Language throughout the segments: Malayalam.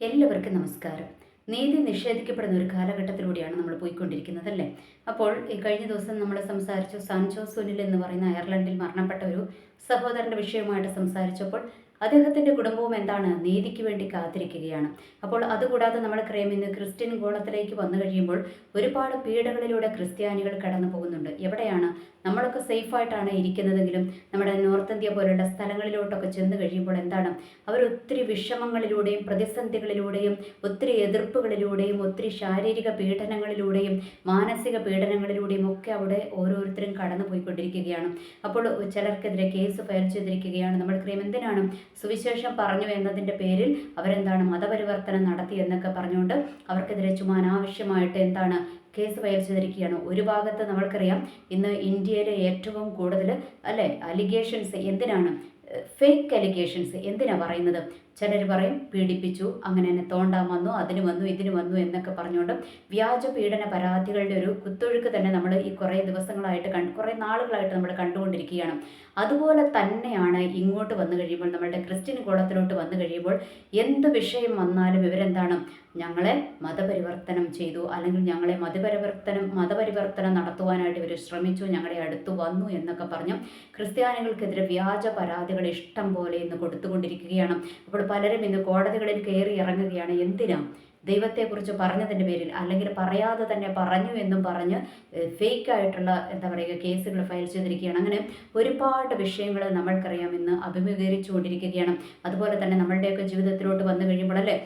എല്ലാവർക്കും നമസ്കാരം. നീതി നിഷേധിക്കപ്പെടുന്ന ഒരു കാലഘട്ടത്തിലൂടെയാണ് നമ്മൾ പോയിക്കൊണ്ടിരിക്കുന്നത് അല്ലേ? അപ്പോൾ ഈ കഴിഞ്ഞ ദിവസം നമ്മൾ സംസാരിച്ചു സാൻജോ സുനിൽ എന്ന് പറയുന്ന അയർലൻഡിൽ മരണപ്പെട്ട ഒരു സഹോദരൻ്റെ വിഷയവുമായിട്ട് സംസാരിച്ചപ്പോൾ അദ്ദേഹത്തിൻ്റെ കുടുംബവും എന്താണ് നീതിക്ക് വേണ്ടി കാത്തിരിക്കുകയാണ്. അപ്പോൾ അതുകൂടാതെ നമ്മൾക്കറിയാം ഇന്ന് ക്രിസ്ത്യൻ ഗോളത്തിലേക്ക് വന്നു കഴിയുമ്പോൾ ഒരുപാട് പീഡകളിലൂടെ ക്രിസ്ത്യാനികൾ കടന്നു പോകുന്നുണ്ട്. എവിടെയാണ് നമ്മളൊക്കെ സേഫായിട്ടാണ് ഇരിക്കുന്നതെങ്കിലും നമ്മുടെ നോർത്ത് ഇന്ത്യ പോലുള്ള സ്ഥലങ്ങളിലോട്ടൊക്കെ ചെന്ന് കഴിയുമ്പോൾ എന്താണ് അവരൊത്തിരി വിഷമങ്ങളിലൂടെയും പ്രതിസന്ധികളിലൂടെയും ഒത്തിരി എതിർപ്പുകളിലൂടെയും ഒത്തിരി ശാരീരിക പീഡനങ്ങളിലൂടെയും മാനസിക പീഡനങ്ങളിലൂടെയും ഒക്കെ അവിടെ ഓരോരുത്തരും കടന്നു പോയിക്കൊണ്ടിരിക്കുകയാണ്. അപ്പോൾ ചിലർക്കെതിരെ കേസ് ഫയൽ ചെയ്തിരിക്കുകയാണ്. നമ്മൾക്കറിയാം എന്തിനാണ് സുവിശേഷം പറഞ്ഞു എന്നതിൻ്റെ പേരിൽ അവരെന്താണ് മതപരിവർത്തനം നടത്തി എന്നൊക്കെ പറഞ്ഞുകൊണ്ട് അവർക്കെതിരെ ചുമ്മാ അനാവശ്യമായിട്ട് എന്താണ് കേസ് ഫയൽ ചെയ്തിരിക്കുകയാണ്. ഒരു ഭാഗത്ത് നമ്മൾക്കറിയാം ഇന്ന് ഇന്ത്യയിലെ ഏറ്റവും കൂടുതൽ അല്ലേ അലിഗേഷൻസ് എന്തിനാണ് ഫേക്ക് അലിഗേഷൻസ് എന്തിനാ പറയുന്നത്? ചിലർ പറയും പീഡിപ്പിച്ചു, അങ്ങനെ തന്നെ തോണ്ടാൻ വന്നു, അതിന് വന്നു, ഇതിന് വന്നു എന്നൊക്കെ പറഞ്ഞുകൊണ്ട് വ്യാജ പീഡന പരാതികളുടെ ഒരു കുത്തൊഴുക്ക് തന്നെ നമ്മൾ ഈ കുറേ ദിവസങ്ങളായിട്ട് കുറേ നാളുകളായിട്ട് നമ്മൾ കണ്ടുകൊണ്ടിരിക്കുകയാണ്. അതുപോലെ തന്നെയാണ് ഇങ്ങോട്ട് വന്നു കഴിയുമ്പോൾ നമ്മളുടെ ക്രിസ്ത്യൻ കുളത്തിലോട്ട് വന്നു കഴിയുമ്പോൾ എന്ത് വിഷയം വന്നാലും ഇവരെന്താണ് ഞങ്ങളെ മതപരിവർത്തനം ചെയ്തു, അല്ലെങ്കിൽ ഞങ്ങളെ മതപരിവർത്തനം നടത്തുവാനായിട്ട് ഇവർ ശ്രമിച്ചു, ഞങ്ങളുടെ അടുത്ത് വന്നു എന്നൊക്കെ പറഞ്ഞു ക്രിസ്ത്യാനികൾക്കെതിരെ വ്യാജ പരാതികൾ ഇഷ്ടം പോലെ ഇന്ന് കൊടുത്തുകൊണ്ടിരിക്കുകയാണ്. അപ്പോൾ പലരും ഇന്ന് കോടതികളിൽ കയറി ഇറങ്ങുകയാണ്. എന്തിനാ? ദൈവത്തെക്കുറിച്ച് പറഞ്ഞതിൻ്റെ പേരിൽ, അല്ലെങ്കിൽ പറയാതെ തന്നെ പറഞ്ഞു എന്നും പറഞ്ഞ് ഫേക്കായിട്ടുള്ള എന്താ പറയുക കേസുകൾ ഫയൽ ചെയ്തിരിക്കുകയാണ്. അങ്ങനെ ഒരുപാട് വിഷയങ്ങൾ നമ്മൾക്കറിയാം ഇന്ന് അഭിമുഖീകരിച്ചു കൊണ്ടിരിക്കുകയാണ്. അതുപോലെ തന്നെ നമ്മളുടെയൊക്കെ ജീവിതത്തിലോട്ട് വന്നു കഴിയുമ്പോൾ അല്ലേ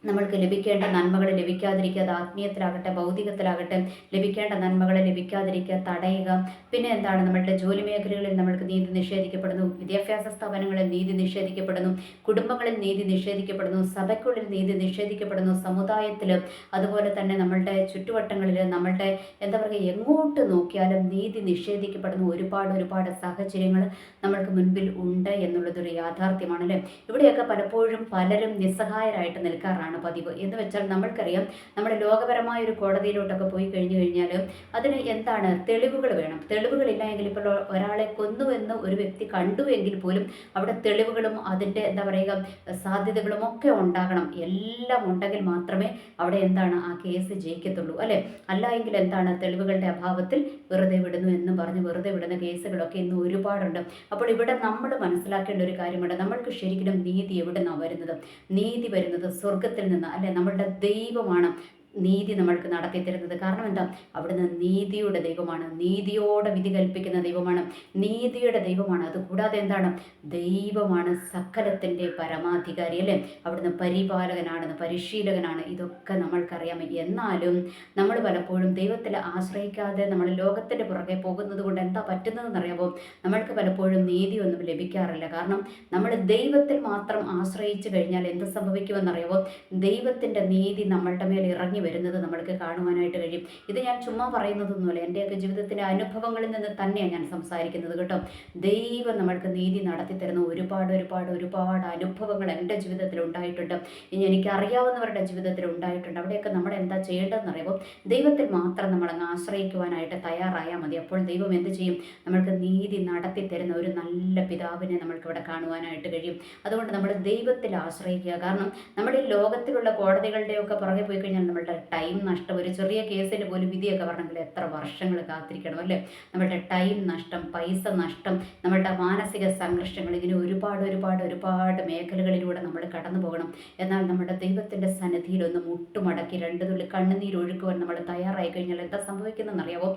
നമ്മൾക്ക് ലഭിക്കേണ്ട നന്മകൾ ലഭിക്കാതിരിക്കുക, അത് ആത്മീയത്തിലാകട്ടെ ഭൗതികത്തിലാകട്ടെ ലഭിക്കേണ്ട നന്മകൾ ലഭിക്കാതിരിക്കുക, തടയുക. പിന്നെ എന്താണ് നമ്മളുടെ ജോലി മേഖലകളിൽ നമ്മൾക്ക് നീതി നിഷേധിക്കപ്പെടുന്നു, വിദ്യാഭ്യാസ സ്ഥാപനങ്ങളിൽ നീതി നിഷേധിക്കപ്പെടുന്നു, കുടുംബങ്ങളിൽ നീതി നിഷേധിക്കപ്പെടുന്നു, സഭയ്ക്കുള്ളിൽ നീതി നിഷേധിക്കപ്പെടുന്നു, സമുദായത്തിൽ അതുപോലെ തന്നെ നമ്മളുടെ ചുറ്റുവട്ടങ്ങളിൽ നമ്മളുടെ എന്താ പറയുക എങ്ങോട്ട് നോക്കിയാലും നീതി നിഷേധിക്കപ്പെടുന്ന ഒരുപാട് സാഹചര്യങ്ങൾ നമ്മൾക്ക് മുൻപിൽ ഉണ്ട് എന്നുള്ളതൊരു യാഥാർത്ഥ്യമാണല്ലേ. ഇവിടെയൊക്കെ പലപ്പോഴും പലരും നിസ്സഹായരായിട്ട് നിൽക്കാറാണ് പതിവ്. എന്ന് വെച്ചാൽ നമ്മൾക്കറിയാം നമ്മുടെ ലോകപരമായ ഒരു കോടതിയിലോട്ടൊക്കെ പോയി കഴിഞ്ഞു കഴിഞ്ഞാൽ അതിന് എന്താണ് തെളിവുകൾ വേണം. തെളിവുകളില്ല എങ്കിൽ ഇപ്പോൾ ഒരാളെ കൊന്നുവെന്ന് ഒരു വ്യക്തി കണ്ടു എങ്കിൽ പോലും അവിടെ തെളിവുകളും അതിൻ്റെ എന്താ പറയുക സാധ്യതകളും ഒക്കെ ഉണ്ടാകണം. എല്ലാം ഉണ്ടെങ്കിൽ മാത്രമേ അവിടെ എന്താണ് ആ കേസ് ജയിക്കത്തുള്ളൂ അല്ലേ. അല്ല എങ്കിൽ എന്താണ് തെളിവുകളുടെ അഭാവത്തിൽ വെറുതെ വിടുന്നു എന്നും പറഞ്ഞ് വെറുതെ വിടുന്ന കേസുകളൊക്കെ ഇന്ന് ഒരുപാടുണ്ട്. അപ്പോൾ ഇവിടെ നമ്മൾ മനസ്സിലാക്കേണ്ട ഒരു കാര്യമുണ്ട്. നമ്മൾക്ക് ശരിക്കും നീതി എവിടെ നിന്നാണ് വരുന്നത്? നീതി വരുന്നത് സ്വർഗത്തിൽ നിന്ന് അല്ലെ. നമ്മളുടെ ദൈവമാണ് നീതി നമ്മൾക്ക് നടത്തി തരുന്നത്. കാരണം എന്താ? അവിടുന്ന് നീതിയുടെ ദൈവമാണ്, നീതിയോടെ വിധി കൽപ്പിക്കുന്ന ദൈവമാണ്, നീതിയുടെ ദൈവമാണ്. അതുകൂടാതെ എന്താണ്? ദൈവമാണ് സകലത്തിൻ്റെ പരമാധികാരി അല്ലേ. അവിടുന്ന് പരിപാലകനാണെന്ന് പരിശീലകനാണ്. ഇതൊക്കെ നമ്മൾക്കറിയാം. എന്നാലും നമ്മൾ പലപ്പോഴും ദൈവത്തിൽ ആശ്രയിക്കാതെ നമ്മൾ ലോകത്തിൻ്റെ പുറകെ പോകുന്നത് കൊണ്ട് എന്താ പറ്റുന്നതെന്ന് അറിയാമോ? നമ്മൾക്ക് പലപ്പോഴും നീതിയൊന്നും ലഭിക്കാറില്ല. കാരണം നമ്മൾ ദൈവത്തിൽ മാത്രം ആശ്രയിച്ചു കഴിഞ്ഞാൽ എന്ത് സംഭവിക്കുമെന്നറിയാമോ? ദൈവത്തിൻ്റെ നീതി നമ്മളുടെ മേൽ ഇറങ്ങി വരുന്നത് നമ്മൾക്ക് കാണുവാനായിട്ട് കഴിയും. ഇത് ഞാൻ ചുമ്മാ പറയുന്നതൊന്നുമല്ല, എൻ്റെയൊക്കെ ജീവിതത്തിൻ്റെ അനുഭവങ്ങളിൽ നിന്ന് തന്നെയാണ് ഞാൻ സംസാരിക്കുന്നത് കേട്ടോ. ദൈവം നമ്മൾക്ക് നീതി നടത്തി തരുന്ന ഒരുപാട് അനുഭവങ്ങൾ എൻ്റെ ജീവിതത്തിൽ ഉണ്ടായിട്ടുണ്ട്. ഇനി എനിക്കറിയാവുന്നവരുടെ ജീവിതത്തിൽ ഉണ്ടായിട്ടുണ്ട്. അവിടെയൊക്കെ നമ്മൾ എന്താ ചെയ്യേണ്ടതെന്ന് അറിയുമ്പോൾ ദൈവത്തിൽ മാത്രം നമ്മളങ്ങ് ആശ്രയിക്കുവാനായിട്ട് തയ്യാറായാൽ മതി. അപ്പോൾ ദൈവം എന്ത് ചെയ്യും? നമ്മൾക്ക് നീതി നടത്തി തരുന്ന ഒരു നല്ല പിതാവിനെ നമ്മൾക്കിവിടെ കാണുവാനായിട്ട് കഴിയും. അതുകൊണ്ട് നമ്മൾ ദൈവത്തിൽ ആശ്രയിക്കുക. കാരണം നമ്മുടെ ഈ ലോകത്തിലുള്ള കോടതികളുടെയൊക്കെ പുറകെ പോയി കഴിഞ്ഞാൽ നമ്മളുടെ ടൈം നഷ്ടം. ഒരു ചെറിയ കേസിന് പോലും വിധിയൊക്കെ പറഞ്ഞെങ്കിൽ എത്ര വർഷങ്ങൾ കാത്തിരിക്കണം അല്ലേ. നമ്മളുടെ ടൈം നഷ്ടം, പൈസ നഷ്ടം, നമ്മളുടെ മാനസിക സംഘർഷങ്ങൾ, ഇങ്ങനെ ഒരുപാട് മേഖലകളിലൂടെ നമ്മൾ കടന്നു പോകണം. എന്നാൽ നമ്മുടെ ദൈവത്തിൻ്റെ സന്നിധിയിൽ ഒന്ന് മുട്ടുമടക്കി 2 തുള്ളി കണ്ണുനീരൊഴുക്കുവാൻ നമ്മൾ തയ്യാറായി കഴിഞ്ഞാൽ എന്താ സംഭവിക്കുന്നതെന്നറിയാമോ?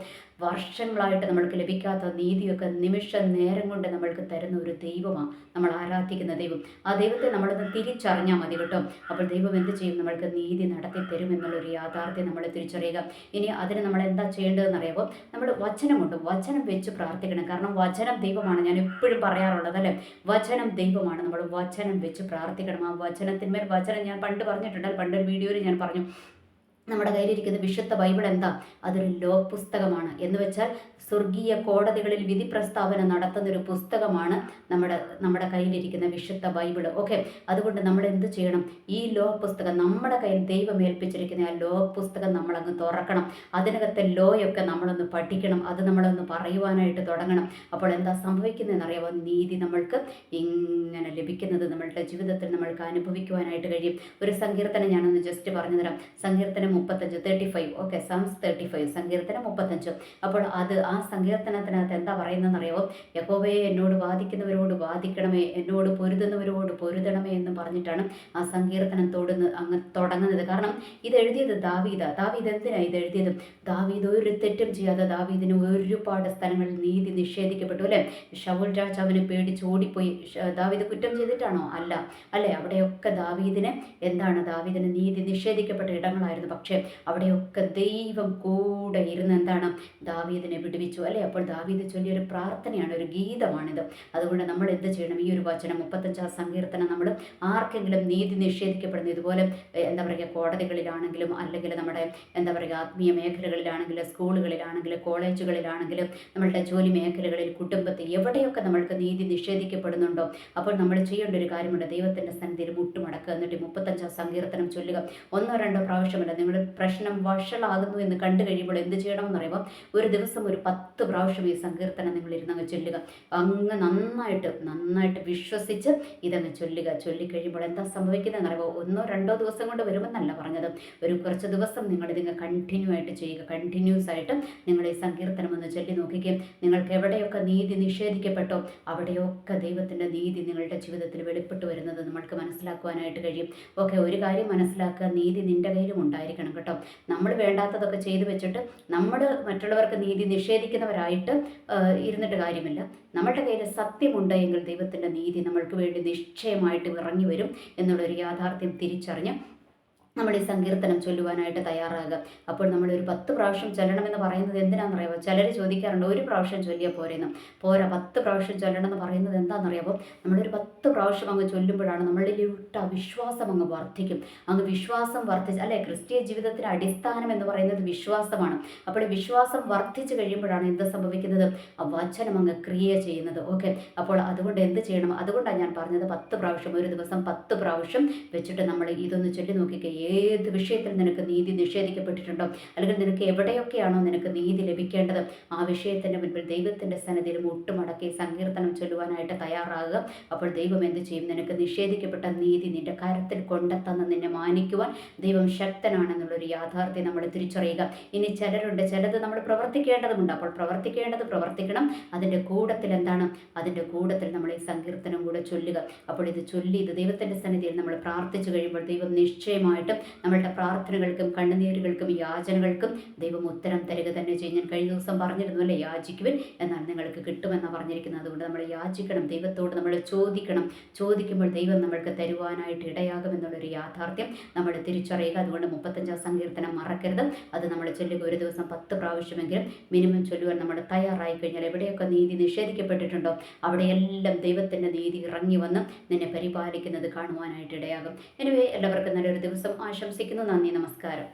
വർഷങ്ങളായിട്ട് നമ്മൾക്ക് ലഭിക്കാത്ത നീതിയൊക്കെ നിമിഷ നേരം കൊണ്ട് നമ്മൾക്ക് തരുന്ന ഒരു ദൈവമാണ് നമ്മൾ ആരാധിക്കുന്ന ദൈവം. ആ ദൈവത്തെ നമ്മളൊന്ന് തിരിച്ചറിഞ്ഞാൽ മതി കേട്ടോ. അപ്പോൾ ദൈവം എന്ത് ചെയ്യും? നമ്മൾക്ക് നീതി നടത്തി തരും എന്നുള്ളൊരു യാഥാർത്ഥ്യം നമ്മൾ തിരിച്ചറിയുക. ഇനി അതിന് നമ്മൾ എന്താ ചെയ്യേണ്ടതെന്ന് അറിയാമോ? നമ്മൾ വചനമുണ്ട്, വചനം വെച്ച് പ്രാർത്ഥിക്കണം. കാരണം വചനം ദൈവമാണ്. ഞാൻ എപ്പോഴും പറയാറുള്ളത് അല്ലേ, വചനം ദൈവമാണ്. നമ്മൾ വചനം വെച്ച് പ്രാർത്ഥിക്കണം. ആ വചനത്തിന്മേൽ വചനം ഞാൻ പണ്ട് പറഞ്ഞിട്ടുണ്ട്, പണ്ടൊരു വീഡിയോയിൽ ഞാൻ പറഞ്ഞു നമ്മുടെ കയ്യിലിരിക്കുന്ന വിശുദ്ധ ബൈബിൾ എന്താ? അതൊരു ലോ പുസ്തകമാണ്. എന്ന് വെച്ചാൽ സ്വർഗീയ കോടതികളിൽ വിധി പ്രസ്താവന നടത്തുന്ന ഒരു പുസ്തകമാണ് നമ്മുടെ കയ്യിലിരിക്കുന്ന വിശുദ്ധ ബൈബിൾ. ഓക്കെ, അതുകൊണ്ട് നമ്മൾ എന്ത് ചെയ്യണം? ഈ ലോ പുസ്തകം നമ്മുടെ കയ്യിൽ ദൈവം ഏൽപ്പിച്ചിരിക്കുന്ന ആ ലോ പുസ്തകം നമ്മളങ്ങ് തുറക്കണം. അതിനകത്തെ ലോയൊക്കെ നമ്മളൊന്ന് പഠിക്കണം. അത് നമ്മളൊന്ന് പറയുവാനായിട്ട് തുടങ്ങണം. അപ്പോൾ എന്താ സംഭവിക്കുന്നതെന്ന് അറിയാമോ? നീതി നമ്മൾക്ക് ഇങ്ങനെ ലഭിക്കുന്നത് നമ്മളുടെ ജീവിതത്തിൽ നമ്മൾക്ക് അനുഭവിക്കുവാനായിട്ട് കഴിയും. ഒരു സങ്കീർത്തനം ഞാനൊന്ന് ജസ്റ്റ് പറഞ്ഞു തരാം. സങ്കീർത്തനം 35 ഓക്കെ, സാംസ് 35 സങ്കീർത്തനം 35. അപ്പോൾ ആ സങ്കീർത്തനത്തിനകത്ത് എന്താ പറയുന്നതെന്ന് അറിയാമോ? യഹോവയെ എന്നോട് വാദിക്കുന്നവരോട് വാദിക്കണമേ, എന്നോട് പൊരുതുന്നവരോട് പൊരുതണമേ എന്ന് പറഞ്ഞിട്ടാണ് ആ സങ്കീർത്തനം അങ്ങ് തുടങ്ങുന്നത്. കാരണം ഇത് എഴുതിയത് ദാവീദ് എന്തിനാണ് ഇത് എഴുതിയത്? ദാവീദ് ഒരു തെറ്റും ചെയ്യാതെ ദാവീദിന് ഒരുപാട് സ്ഥലങ്ങളിൽ നീതി നിഷേധിക്കപ്പെട്ടു അല്ലേ? ശൗൽ രാജാവിനെ പേടിച്ച് ഓടിപ്പോയി. ദാവീദ് കുറ്റം ചെയ്തിട്ടാണോ? അല്ലേ? അവിടെയൊക്കെ ദാവീദിന് നീതി നിഷേധിക്കപ്പെട്ട ഇടങ്ങളായിരുന്നു. പക്ഷേ അവിടെയൊക്കെ ദൈവം കൂടെ ഇരുന്ന് എന്താണ്? ദാവീദിനെ വിടുവിച്ചു അല്ലേ? അപ്പോൾ ദാവീദ് ചൊല്ലിയൊരു പ്രാർത്ഥനയാണ്, ഒരു ഗീതമാണിത്. അതുകൊണ്ട് നമ്മൾ എന്ത് ചെയ്യണം? ഈ ഒരു വചനം 35 സങ്കീർത്തനം നമ്മൾ ആർക്കെങ്കിലും നീതി നിഷേധിക്കപ്പെടുന്ന ഇതുപോലെ കോടതികളിലാണെങ്കിലും അല്ലെങ്കിൽ നമ്മുടെ ആത്മീയ മേഖലകളിലാണെങ്കിലും സ്കൂളുകളിലാണെങ്കിലും കോളേജുകളിലാണെങ്കിലും നമ്മളുടെ ജോലി മേഖലകളിൽ കുടുംബത്തിൽ എവിടെയൊക്കെ നമ്മൾക്ക് നീതി നിഷേധിക്കപ്പെടുന്നുണ്ടോ അപ്പോൾ നമ്മൾ ചെയ്യേണ്ട ഒരു കാര്യമുണ്ട്. ദൈവത്തിൻ്റെ സന്നിധിയിൽ മുട്ടുമടക്കുക. എന്നിട്ട് 35 സങ്കീർത്തനം ചൊല്ലുക. 1-2 പ്രാവശ്യമല്ല. നിങ്ങൾ പ്രശ്നം വഷളാകുന്നു എന്ന് കണ്ടു കഴിയുമ്പോൾ എന്ത് ചെയ്യണമെന്ന് അറിയുമ്പോൾ ഒരു ദിവസം ഒരു 10 പ്രാവശ്യം ഈ സങ്കീർത്തനം നിങ്ങൾ ഇരുന്നങ്ങ് ചൊല്ലുക. അങ്ങ് നന്നായിട്ട് വിശ്വസിച്ച് ഇതങ്ങ് ചൊല്ലിക്കഴിയുമ്പോൾ എന്താ സംഭവിക്കുന്നതെന്ന് അറിയുമ്പോൾ 1-2 ദിവസം കൊണ്ട് വരുമെന്നല്ല പറഞ്ഞത്. ഒരു കുറച്ച് ദിവസം നിങ്ങളിതിങ്ങ് കണ്ടിന്യൂ ആയിട്ട് ചെയ്യുക. കണ്ടിന്യൂസ് ആയിട്ട് നിങ്ങൾ ഈ സങ്കീർത്തനം ഒന്ന് ചൊല്ലി നോക്കുകയും നിങ്ങൾക്ക് എവിടെയൊക്കെ നീതി നിഷേധിക്കപ്പെട്ടോ അവിടെയൊക്കെ ദൈവത്തിൻ്റെ നീതി നിങ്ങളുടെ ജീവിതത്തിൽ വെളിപ്പെട്ട് വരുന്നത് നമ്മൾക്ക് മനസ്സിലാക്കുവാനായിട്ട് കഴിയും. ഓക്കെ, ഒരു കാര്യം മനസ്സിലാക്കുക, നീതി നിൻ്റെ കയ്യിലും ഉണ്ടായിരിക്കണം കേട്ടോ. നമ്മൾ വേണ്ടാത്തതൊക്കെ ചെയ്തു വെച്ചിട്ട് നമ്മൾ മറ്റുള്ളവർക്ക് നീതി നിഷേധിക്കുന്നവരായിട്ട് ഇരുന്നിട്ട് കാര്യമില്ല. നമ്മളുടെ കയ്യിൽ സത്യമുണ്ട് എങ്കിൽ ദൈവത്തിൻ്റെ നീതി നമ്മൾക്ക് വേണ്ടി നിശ്ചയമായിട്ട് ഇറങ്ങി വരും എന്നുള്ളൊരു യാഥാർത്ഥ്യം തിരിച്ചറിഞ്ഞ് നമ്മൾ ഈ സങ്കീർത്തനം ചൊല്ലുവാനായിട്ട് തയ്യാറാകുക. അപ്പോൾ നമ്മളൊരു 10 പ്രാവശ്യം ചൊല്ലണമെന്ന് പറയുന്നത് എന്തിനാണെന്നറിയാമോ? ചിലർ ചോദിക്കാറുണ്ട്, ഒരു പ്രാവശ്യം ചൊല്ലിയാൽ പോരാ 10 പ്രാവശ്യം ചൊല്ലണം എന്ന് പറയുന്നത് എന്താണെന്നറിയാമോ? നമ്മളൊരു 10 പ്രാവശ്യം അങ്ങ് ചൊല്ലുമ്പോഴാണ് നമ്മളിലോട്ട് ആ വിശ്വാസം അങ്ങ് വർദ്ധിക്കും. അങ്ങ് വിശ്വാസം വർദ്ധിച്ച് അല്ലേ? ക്രിസ്തീയ ജീവിതത്തിന് അടിസ്ഥാനം എന്ന് പറയുന്നത് വിശ്വാസമാണ്. അപ്പോൾ ഈ വിശ്വാസം വർദ്ധിച്ചു കഴിയുമ്പോഴാണ് എന്ത് സംഭവിക്കുന്നത്? ആ വചനം അങ്ങ് ക്രിയ ചെയ്യുന്നത്. ഓക്കെ, അപ്പോൾ അതുകൊണ്ട് എന്ത് ചെയ്യണം? അതുകൊണ്ടാണ് ഞാൻ പറഞ്ഞത് 10 പ്രാവശ്യം, ഒരു ദിവസം 10 പ്രാവശ്യം വെച്ചിട്ട് നമ്മൾ ഇതൊന്ന് ചൊല്ലി നോക്കിക്കുക. ഏത് വിഷയത്തിൽ നിനക്ക് നീതി നിഷേധിക്കപ്പെട്ടിട്ടുണ്ടോ അല്ലെങ്കിൽ നിനക്ക് എവിടെയൊക്കെയാണോ നിനക്ക് നീതി ലഭിക്കേണ്ടത് ആ വിഷയത്തിൻ്റെ മുൻപിൽ ദൈവത്തിൻ്റെ സന്നിധിയിൽ മുട്ടുമടക്കി സങ്കീർത്തനം ചൊല്ലുവാനായിട്ട് തയ്യാറാകുക. അപ്പോൾ ദൈവം എന്ത് ചെയ്യും? നിനക്ക് നിഷേധിക്കപ്പെട്ട നീതി നിന്റെ കരത്തിൽ കൊണ്ടെത്തന്ന് നിന്നെ മാനിക്കുവാൻ ദൈവം ശക്തനാണെന്നുള്ളൊരു യാഥാർത്ഥ്യം നമ്മൾ തിരിച്ചറിയുക. ഇനി ചിലത് നമ്മൾ പ്രവർത്തിക്കേണ്ടതുണ്ട്. അപ്പോൾ പ്രവർത്തിക്കണം. അതിൻ്റെ കൂട്ടത്തിൽ നമ്മൾ ഈ സങ്കീർത്തനം കൂടെ ചൊല്ലുക. അപ്പോൾ ഇത് ദൈവത്തിൻ്റെ സന്നിധിയിൽ നമ്മൾ പ്രാർത്ഥിച്ചു കഴിയുമ്പോൾ ദൈവം നിശ്ചയമായിട്ടും നമ്മളുടെ പ്രാർത്ഥനകൾക്കും കണ്ണുനീരുകൾക്കും യാചനകൾക്കും ദൈവം ഉത്തരം തരിക തന്നെ ചെയ്യും. ഞാൻ കഴിഞ്ഞ ദിവസം പറഞ്ഞിരുന്നു അല്ലേ, യാചിക്കുവിൻ എന്നാൽ നിങ്ങൾക്ക് കിട്ടുമെന്നാണ് പറഞ്ഞിരിക്കുന്നത്. അതുകൊണ്ട് നമ്മൾ യാചിക്കണം, ദൈവത്തോട് നമ്മൾ ചോദിക്കുമ്പോൾ ദൈവം നമ്മൾക്ക് തരുവാനായിട്ട് ഇടയാകുമെന്നുള്ളൊരു യാഥാർത്ഥ്യം നമ്മൾ തിരിച്ചറിയുക. അതുകൊണ്ട് 35 സങ്കീർത്തനം മറക്കരുത്. അത് നമ്മൾ ചൊല്ലുക. ഒരു ദിവസം 10 പ്രാവശ്യമെങ്കിലും മിനിമം ചൊല്ലുവാൻ നമ്മൾ തയ്യാറായി കഴിഞ്ഞാൽ എവിടെയൊക്കെ നീതി നിഷേധിക്കപ്പെട്ടിട്ടുണ്ടോ അവിടെയെല്ലാം ദൈവത്തിൻ്റെ നീതി ഇറങ്ങി വന്ന് നിന്നെ പരിപാലിക്കുന്നത് കാണുവാനായിട്ട് ഇടയാകും. എനിവേ, എല്ലാവർക്കും നല്ലൊരു ദിവസം ആശംസിക്കുന്നു. നന്ദി, നമസ്കാരം.